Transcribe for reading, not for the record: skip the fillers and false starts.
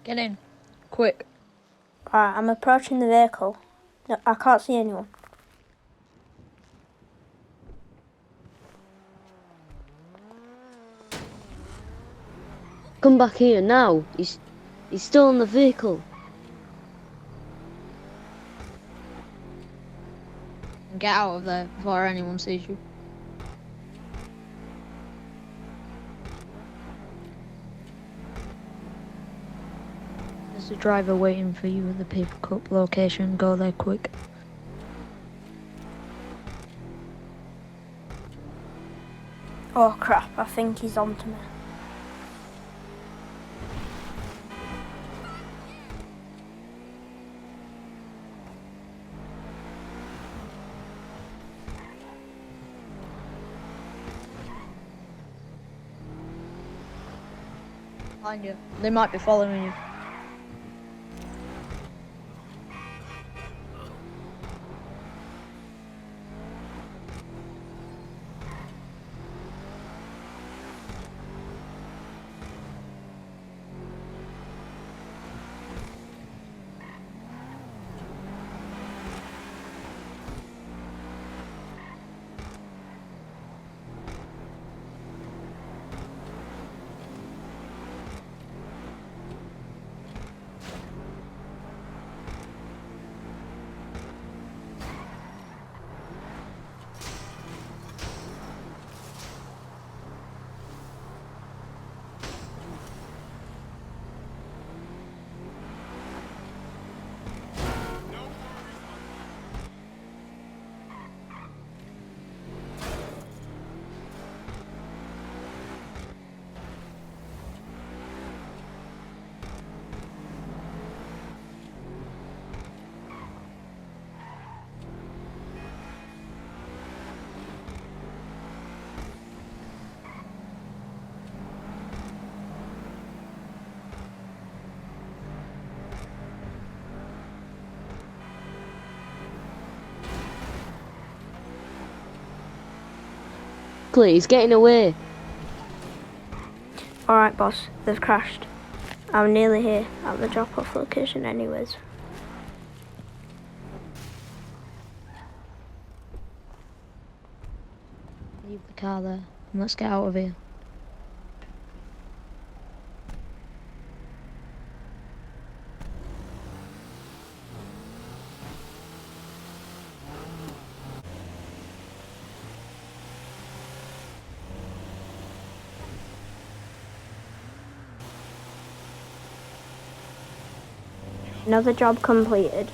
Get in. Quick. Alright, I'm approaching the vehicle. No, I can't see anyone. Come back here now. He's still in the vehicle. Get out of there before anyone sees you. There's a driver waiting for you at the pick-up location. Go there quick. Oh crap, I think he's onto me. Behind you. They might be following you. He's getting away. Alright boss, they've crashed. I'm nearly here at the drop-off location anyways. Leave the car there and let's get out of here. Another job completed.